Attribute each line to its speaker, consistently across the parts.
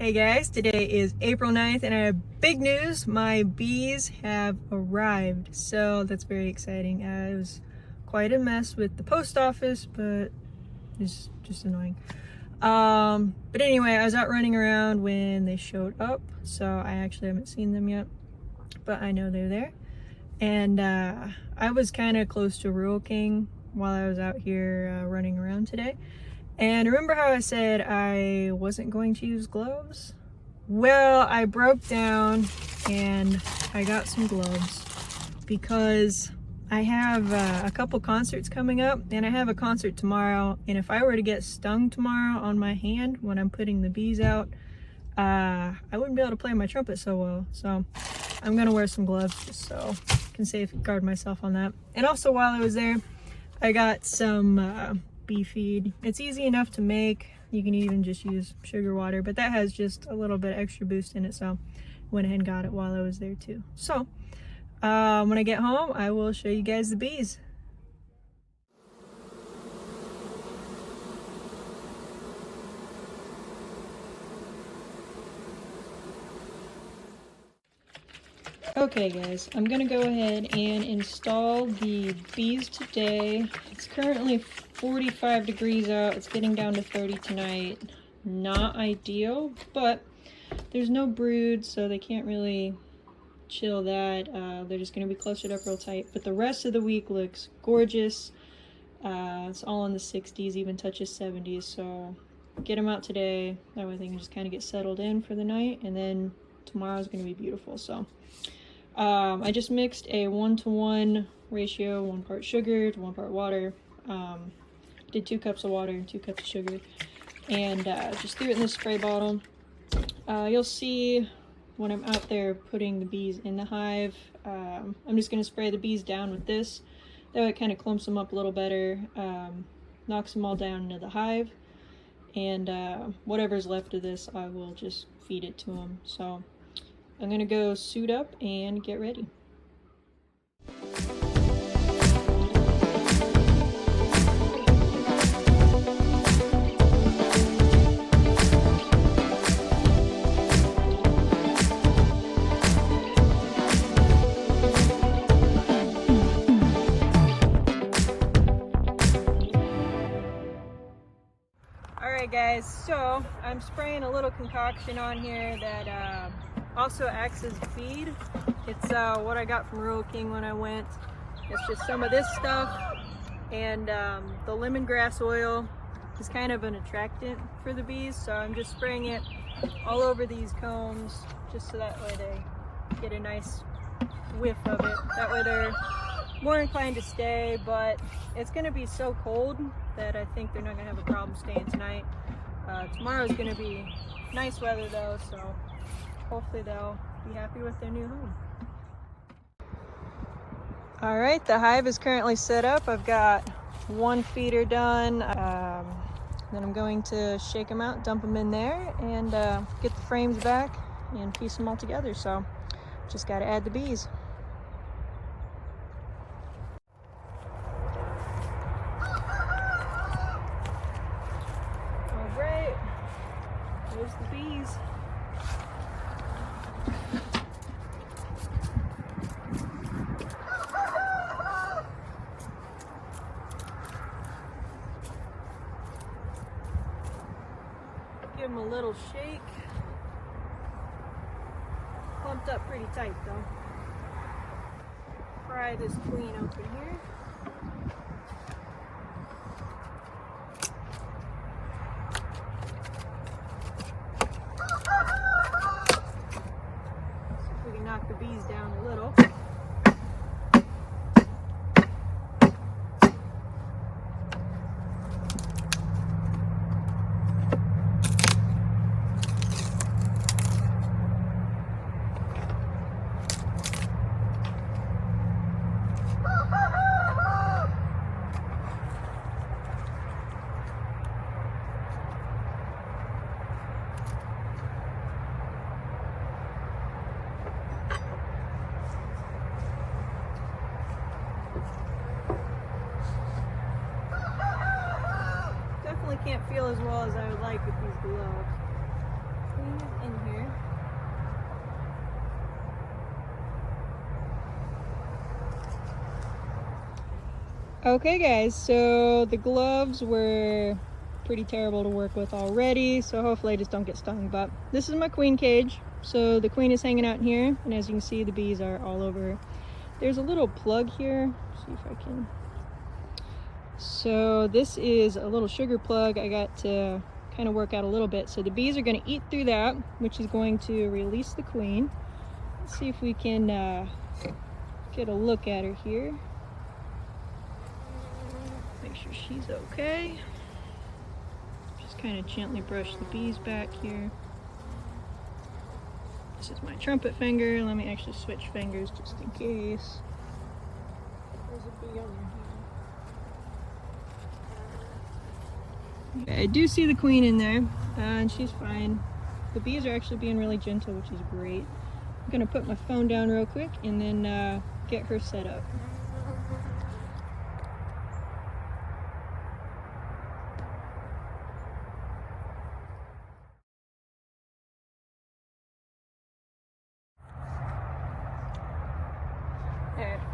Speaker 1: Hey guys, today is April 9th and I have big news. My bees have arrived, so that's very exciting. It was quite a mess with the post office, but it's just annoying. But anyway, I was out running around when they showed up, so I actually haven't seen them yet, but I know they're there. And I was kind of close to Rural King while I was out here running around today. And remember how I said I wasn't going to use gloves? Well, I broke down and I got some gloves because I have a couple concerts coming up and I have a concert tomorrow, and if I were to get stung tomorrow on my hand when I'm putting the bees out, I wouldn't be able to play my trumpet so well. So I'm gonna wear some gloves just so I can safeguard myself on that. And also while I was there, I got some bee feed. It's easy enough to make. You can even just use sugar water, but that has just a little bit extra boost in it, so went ahead and got it while I was there too. So when I get home, I will show you guys the bees. Okay guys, I'm gonna go ahead and install the bees today. It's currently 45 degrees out. It's getting down to 30 tonight. Not ideal, but there's no brood, so they can't really chill that. They're just gonna be clustered up real tight. But the rest of the week looks gorgeous. It's all in the 60s, even touches 70s, so get them out today. That way they can just kind of get settled in for the night, and then tomorrow's gonna be beautiful. So I just mixed a 1-to-1 ratio, 1 part sugar to 1 part water. Did 2 cups of water and 2 cups of sugar, and just threw it in this spray bottle. You'll see when I'm out there putting the bees in the hive, I'm just going to spray the bees down with this. That way it kind of clumps them up a little better, knocks them all down into the hive, and whatever's left of this, I will just feed it to them. So I'm gonna go suit up and get ready. Alright guys, so I'm spraying a little concoction on here that also acts as feed. It's what I got from Rural King when I went. It's just some of this stuff, and the lemongrass oil is kind of an attractant for the bees, so I'm just spraying it all over these combs just so that way they get a nice whiff of it. That way they're more inclined to stay, but it's going to be so cold that I think they're not going to have a problem staying tonight. Tomorrow's going to be nice weather though, so hopefully they'll be happy with their new home. All right, the hive is currently set up. I've got 1 feeder done. Then I'm going to shake them out, dump them in there, and get the frames back and piece them all together. So just got to add the bees. All right, there's the bees. Give them a little shake. Clumped up pretty tight though. Pry this queen open here. See if we can knock the bees down a little. Can't feel as well as I would like with these gloves. think it's in here. Okay guys, so the gloves were pretty terrible to work with already, so hopefully I just don't get stung. But this is my queen cage. So the queen is hanging out in here, and as you can see, the bees are all over. There's a little plug here. Let's see if I can. So this is a little sugar plug I got to kind of work out a little bit. So the bees are going to eat through that, which is going to release the queen. Let's see if we can get a look at her here. Make sure she's okay. Just kind of gently brush the bees back here. This is my trumpet finger. Let me actually switch fingers just in case. There's a bee on your hand. Okay, I do see the queen in there, and she's fine. The bees are actually being really gentle, which is great. I'm gonna put my phone down real quick and then get her set up.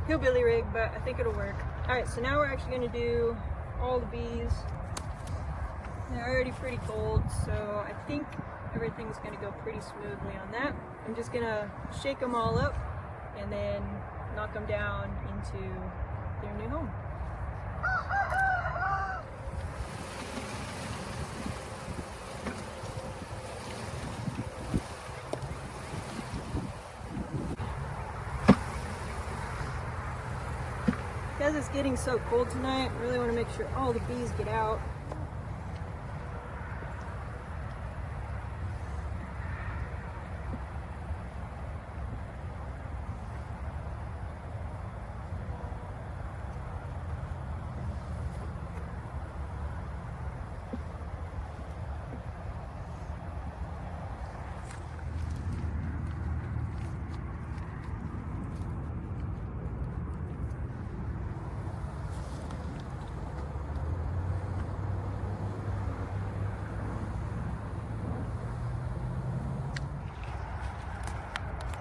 Speaker 1: Hillbilly rig, but I think it'll work. Alright, so now we're actually going to do all the bees. They're already pretty cold, so I think everything's going to go pretty smoothly on that. I'm just going to shake them all up and then knock them down into their new home. Because it's getting so cold tonight, I really want to make sure all the bees get out.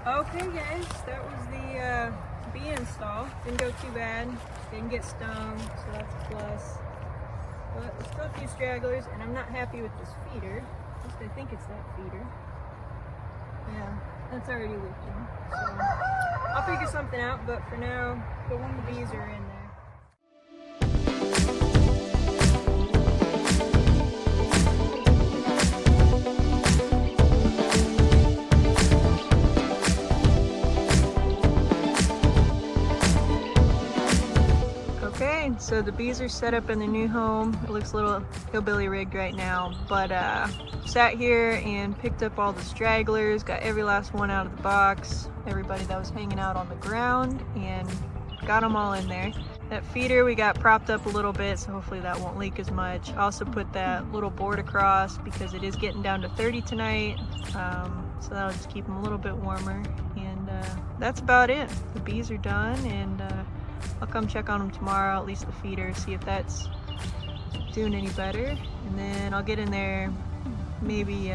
Speaker 1: Okay guys, that was the bee install. Didn't go too bad, didn't get stung, so that's a plus. But there's still a few stragglers, and I'm not happy with this feeder. At least I think it's that feeder. Yeah, that's already leaking. So I'll figure something out, but for now, the bees are in there. Okay, so the bees are set up in their new home. It looks a little hillbilly rigged right now, but sat here and picked up all the stragglers, got every last one out of the box, everybody that was hanging out on the ground, and got them all in there. That feeder we got propped up a little bit, so hopefully that won't leak as much. Also put that little board across because it is getting down to 30 tonight, so that'll just keep them a little bit warmer. And that's about it. The bees are done, and I'll come check on them tomorrow, at least the feeder, see if that's doing any better. And then I'll get in there maybe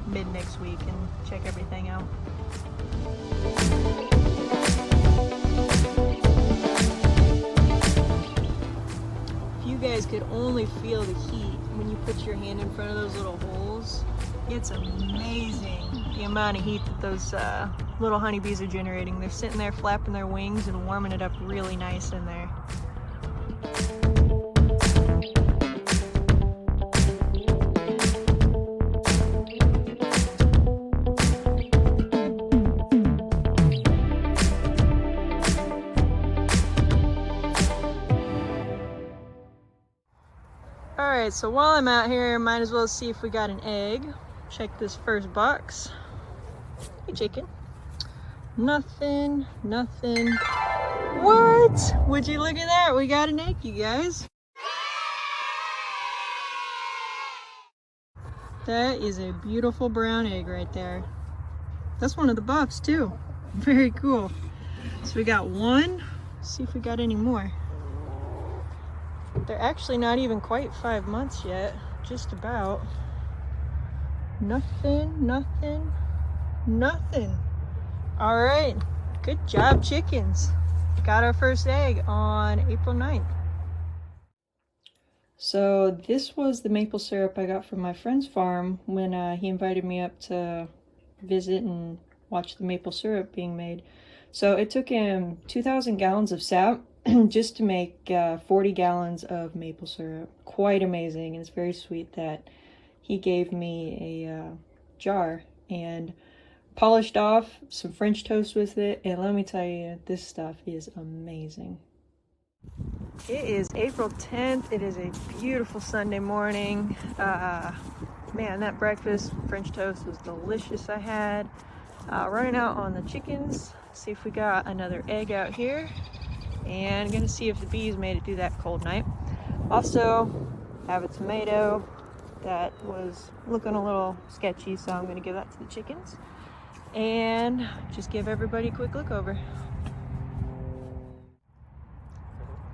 Speaker 1: mid next week and check everything out. If you guys could only feel the heat when you put your hand in front of those little holes, it's amazing the amount of heat that those little honeybees are generating. They're sitting there flapping their wings and warming it up really nice in there. Alright, so while I'm out here, might as well see if we got an egg. Check this first box. Hey chicken. Nothing, nothing. What? Would you look at that? We got an egg, you guys. That is a beautiful brown egg right there. That's one of the buffs too. Very cool. So we got one. Let's see if we got any more. They're actually not even quite 5 months yet. Just about. Nothing, nothing, nothing. All right, good job, chickens. Got our first egg on April 9th. So this was the maple syrup I got from my friend's farm when he invited me up to visit and watch the maple syrup being made. So it took him 2,000 gallons of sap just to make 40 gallons of maple syrup. Quite amazing, and it's very sweet that he gave me a jar and polished off some French toast with it, and let me tell you, this stuff is amazing. It is April 10th. It is a beautiful Sunday morning. Man, that breakfast, French toast, was delicious. I had running out on the chickens. See if we got another egg out here, and gonna see if the bees made it through that cold night. Also, have a tomato that was looking a little sketchy, so I'm gonna give that to the chickens and just give everybody a quick look over.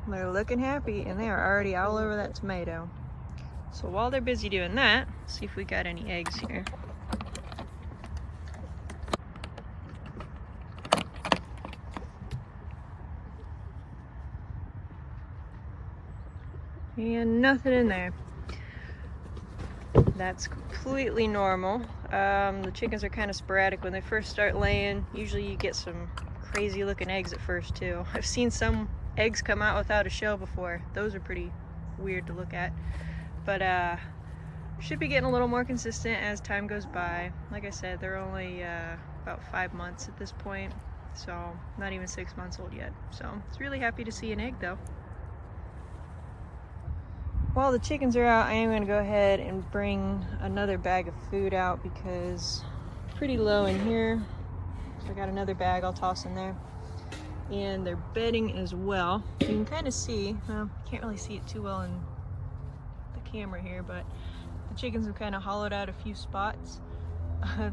Speaker 1: They're looking happy, and they are already all over that tomato. So while they're busy doing that, see if we got any eggs here. And nothing in there. That's completely normal. The chickens are kind of sporadic when they first start laying. Usually you get some crazy looking eggs at first too. I've seen some eggs come out without a shell before. Those are pretty weird to look at. But should be getting a little more consistent as time goes by. Like I said, they're only about 5 months at this point, so not even 6 months old yet. So it's really happy to see an egg though. While the chickens are out, I am going to go ahead and bring another bag of food out because it's pretty low in here. So I got another bag I'll toss in there. And they're bedding as well. You can kind of see, well, can't really see it too well in the camera here, but the chickens have kind of hollowed out a few spots.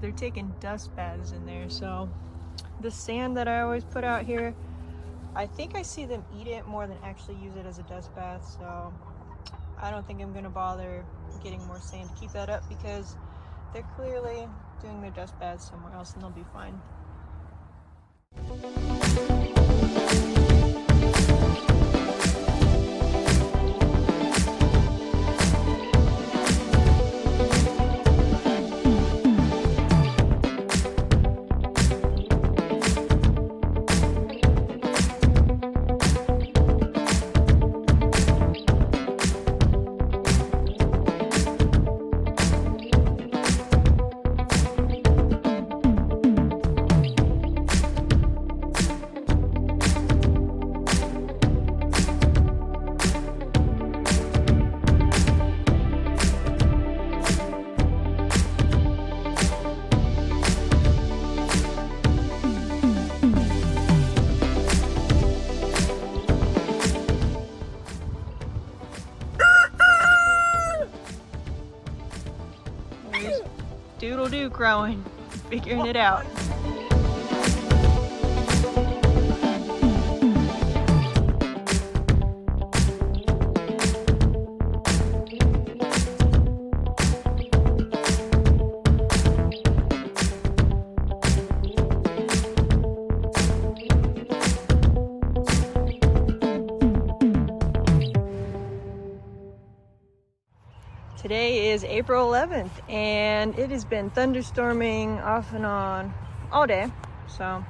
Speaker 1: They're taking dust baths in there. So the sand that I always put out here, I think I see them eat it more than actually use it as a dust bath. So I don't think I'm gonna bother getting more sand to keep that up because they're clearly doing their dust baths somewhere else and they'll be fine. Doodle-doo crowing, figuring it out. Today is April 11th and it has been thunderstorming off and on all day, so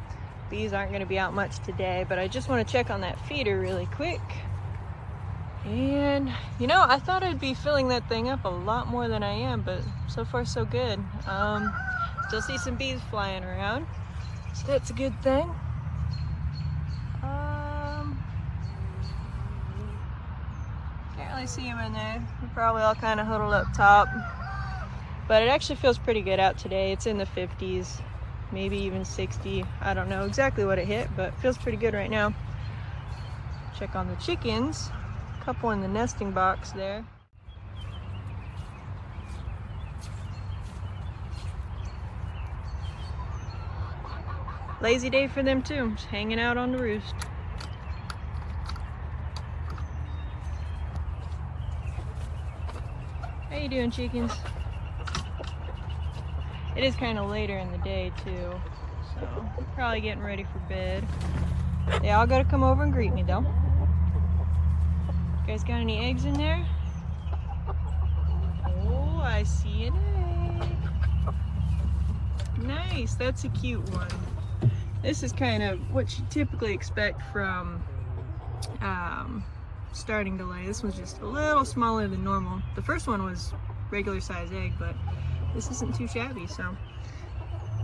Speaker 1: bees aren't going to be out much today, but I just want to check on that feeder really quick. And you know, I thought I'd be filling that thing up a lot more than I am, but so far so good. Still see some bees flying around, so that's a good thing. Can't really see them in there. They're probably all kind of huddled up top. But it actually feels pretty good out today. It's in the 50s, maybe even 60. I don't know exactly what it hit, but it feels pretty good right now. Check on the chickens. A couple in the nesting box there. Lazy day for them too, just hanging out on the roost. How you doing, chickens? It is kind of later in the day too, so probably getting ready for bed. They all gotta come over and greet me though. You guys got any eggs in there? Oh, I see an egg. Nice, that's a cute one. This is kind of what you typically expect from starting to lay. This one's just a little smaller than normal. The first one was regular size egg, but this isn't too shabby, so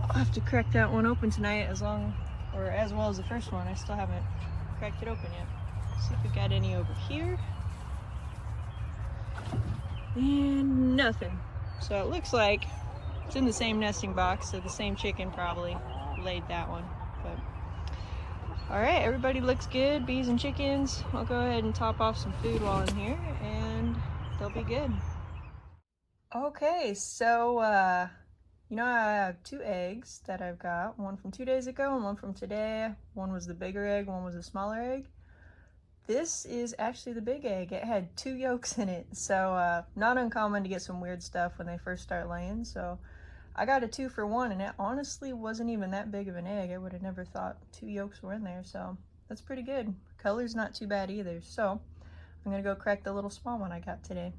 Speaker 1: I'll have to crack that one open tonight as well as the first one. I still haven't cracked it open yet. See if we got any over here. And nothing. So it looks like it's in the same nesting box, so the same chicken probably laid that one. But all right, everybody looks good, bees and chickens. I'll go ahead and top off some food while I'm here and they'll be good. Okay, so you know, I have 2 eggs that I've got, one from 2 days ago and one from today. One was the bigger egg, one was the smaller egg. This is actually the big egg. It had 2 yolks in it, so not uncommon to get some weird stuff when they first start laying. So I got a 2 for 1, and it honestly wasn't even that big of an egg. I would have never thought 2 yolks were in there, so that's pretty good. Color's not too bad either. So I'm gonna go crack the little small one I got today.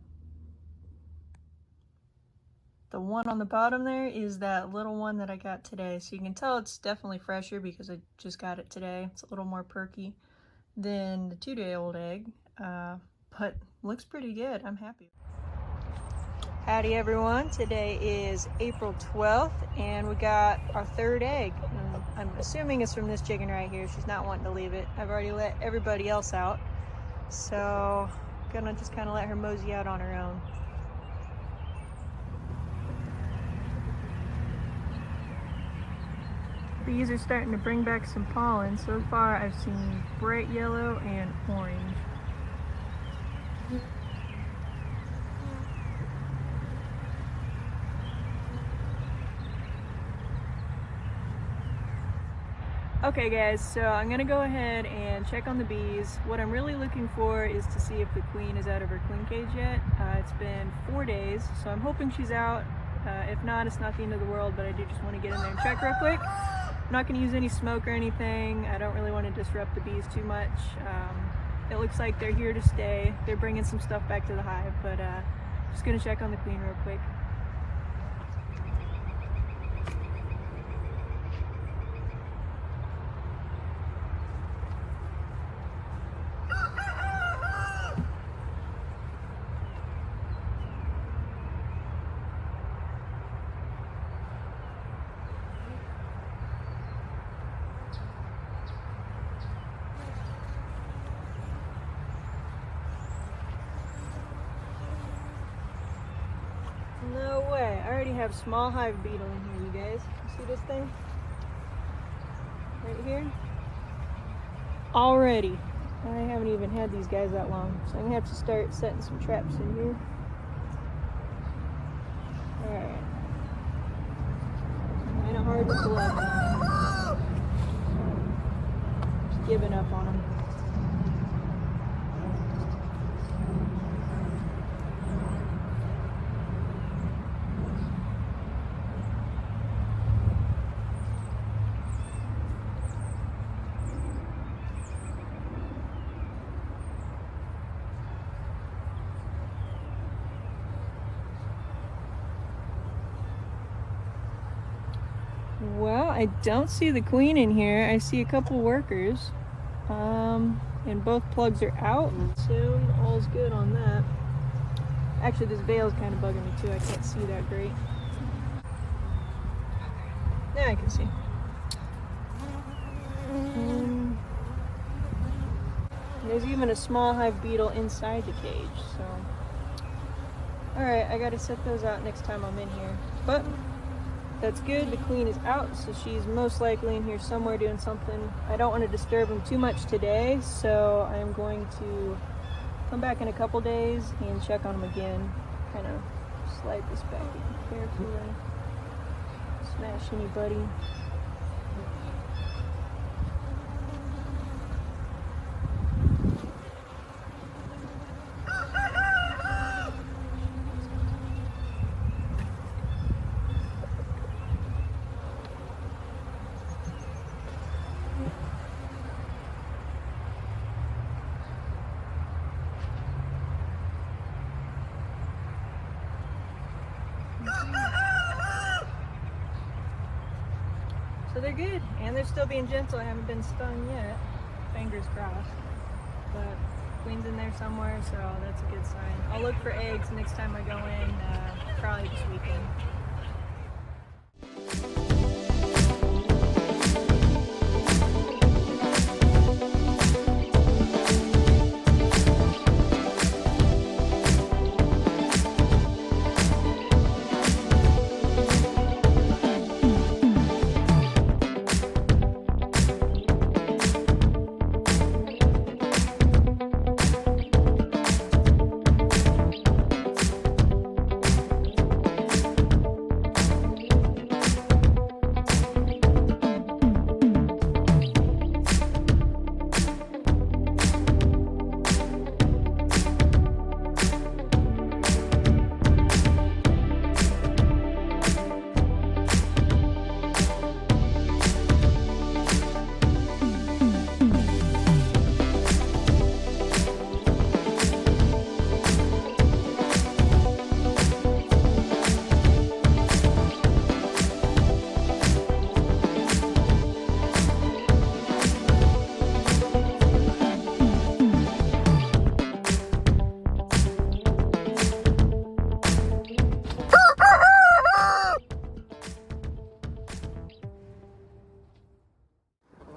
Speaker 1: The one on the bottom there is that little one that I got today. So you can tell it's definitely fresher because I just got it today. It's a little more perky than the 2-day-old egg, but looks pretty good. I'm happy. Howdy everyone. Today is April 12th and we got our 3rd egg. I'm assuming it's from this chicken right here. She's not wanting to leave it. I've already let everybody else out, so I'm gonna just kind of let her mosey out on her own. Bees are starting to bring back some pollen. So far I've seen bright yellow and orange. Okay guys, so I'm gonna go ahead and check on the bees. What I'm really looking for is to see if the queen is out of her queen cage yet. It's been 4 days, so I'm hoping she's out. If not, it's not the end of the world, but I do just want to get in there and check real quick. I'm not going to use any smoke or anything. I don't really want to disrupt the bees too much. It looks like they're here to stay. They're bringing some stuff back to the hive, but just going to check on the queen real quick. No way. I already have small hive beetle in here, you guys. You see this thing? Right here? Already. I haven't even had these guys that long, so I'm gonna have to start setting some traps in here. Alright. Kinda hard to select. Just giving up on them. Well, I don't see the queen in here. I see a couple workers, and both plugs are out, so all's good on that. Actually, this veil's kind of bugging me too. I can't see that great. Now I can see. There's even a small hive beetle inside the cage, so. Alright, I gotta set those out next time I'm in here. But that's good. The queen is out, so she's most likely in here somewhere doing something. I don't want to disturb them too much today, so I'm going to come back in a couple days and check on them again. Kind of slide this back in carefully. Smash anybody. they're good, and they're still being gentle. I haven't been stung yet, fingers crossed. But queen's in there somewhere, so that's a good sign. I'll look for eggs next time I go in, probably this weekend.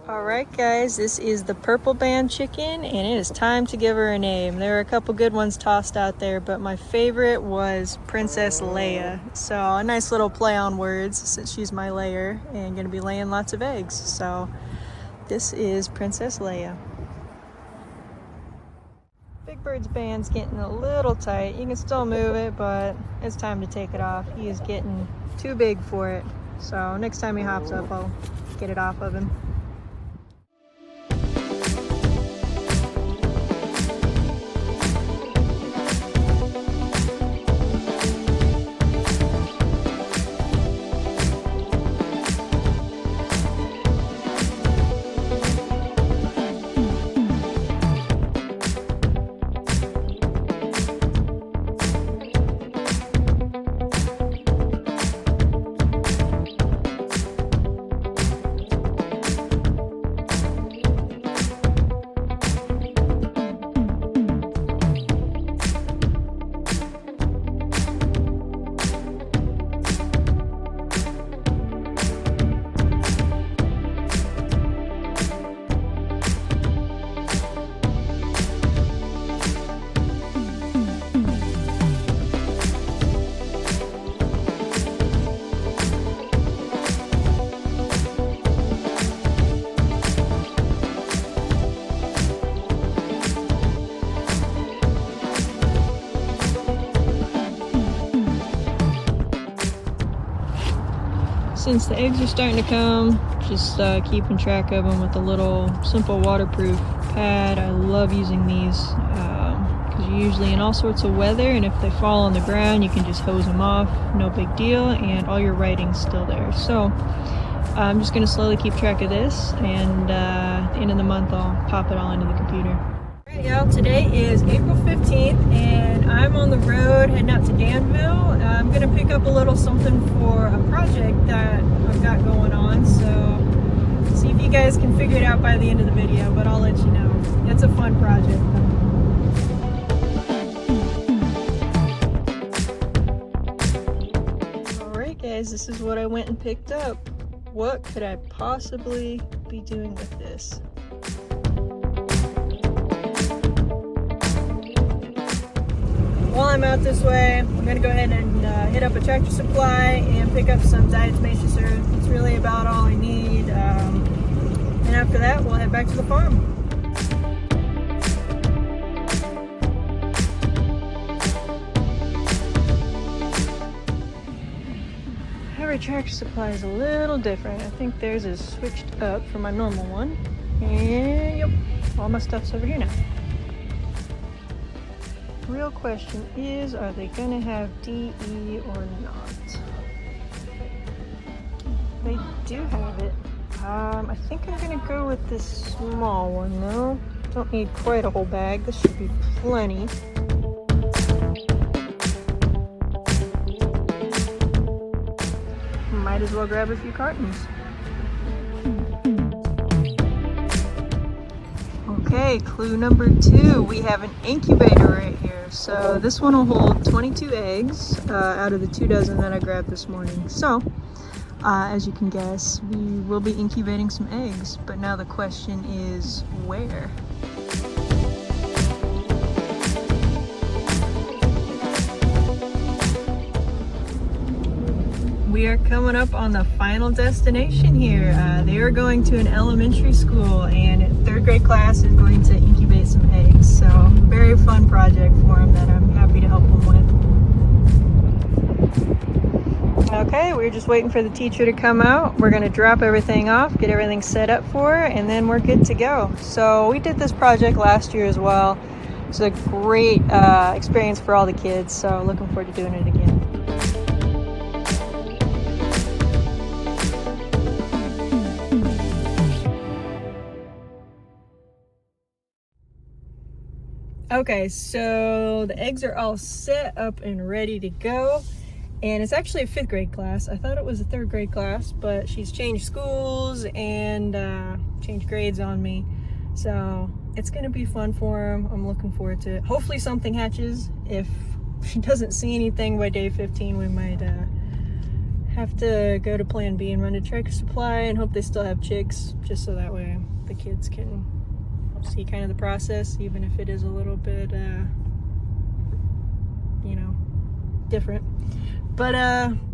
Speaker 1: Alright guys, this is the purple band chicken, and it is time to give her a name. There are a couple good ones tossed out there, but my favorite was Princess Leia. So a nice little play on words, since she's my layer and gonna be laying lots of eggs. So this is Princess Leia. Big Bird's band's getting a little tight. You can still move it, but it's time to take it off. He is getting too big for it. So next time he hops up, I'll get it off of him. Since the eggs are starting to come, just keeping track of them with a little simple waterproof pad. I love using these because you're usually in all sorts of weather, and if they fall on the ground you can just hose them off, no big deal, and all your writing's still there. So I'm just going to slowly keep track of this, and at the end of the month I'll pop it all into the computer. Alright y'all, today is April 15th and I'm on the road heading out to Danville. I'm going to pick up a little something for a project that I've got going on, so see if you guys can figure it out by the end of the video, but I'll let you know. It's a fun project though. Alright guys, this is what I went and picked up. What could I possibly be doing with this? While I'm out this way, I'm going to go ahead and hit up a Tractor Supply and pick up some Diatomaceous Earth. It's really about all I need. And after that, we'll head back to the farm. Every Tractor Supply is a little different. I think theirs is switched up from my normal one. And yep, all my stuff's over here now. Real question is, are they gonna have DE or not? They do have it. I think I'm gonna go with this small one though. Don't need quite a whole bag. This should be plenty. Might as well grab a few cartons. Okay, clue number 2. We have an incubator right here. So this one will hold 22 eggs out of the 2 dozen that I grabbed this morning. So, as you can guess, we will be incubating some eggs. But now the question is, where? We are coming up on the final destination here. They are going to an elementary school, and 3rd grade class is going to incubate some eggs. So, very fun project for them that I'm happy to help them with. Okay, we're just waiting for the teacher to come out. We're going to drop everything off, get everything set up for her, and then we're good to go. So, we did this project last year as well. It's a great experience for all the kids, so looking forward to doing it again. Okay, so the eggs are all set up and ready to go, and it's actually a 5th grade class. I thought it was a 3rd grade class, but she's changed schools and changed grades on me, so it's gonna be fun for them. I'm looking forward to it. Hopefully something hatches. If she doesn't see anything by day 15, we might have to go to plan B and run to Tractor Supply and hope they still have chicks, just so that way the kids can see kind of the process, even if it is a little bit different. But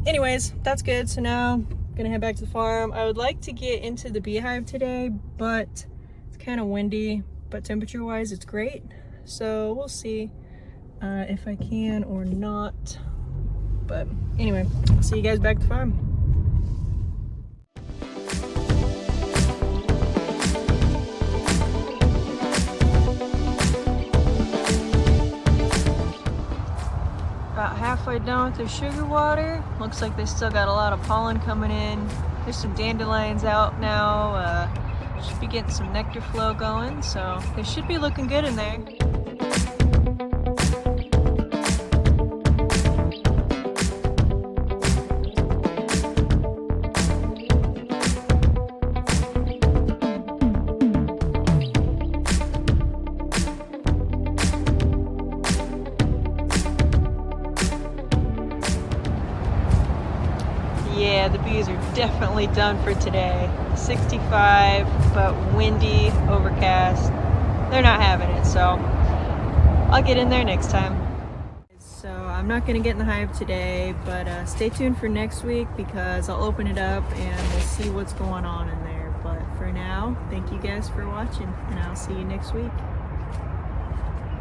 Speaker 1: anyways, that's good. So now I'm gonna head back to the farm. I would like to get into the beehive today, but it's kind of windy, but temperature wise it's great, so we'll see if I can or not. But anyway, I'll see you guys back at the farm. About halfway done with their sugar water. Looks like they still got a lot of pollen coming in. There's some dandelions out now. Should be getting some nectar flow going, so they should be looking good in there. Yeah, the bees are definitely done for today. 65, but windy, overcast. They're not having it, so I'll get in there next time. So I'm not going to get in the hive today, but stay tuned for next week because I'll open it up and we'll see what's going on in there. But for now, thank you guys for watching, and I'll see you next week.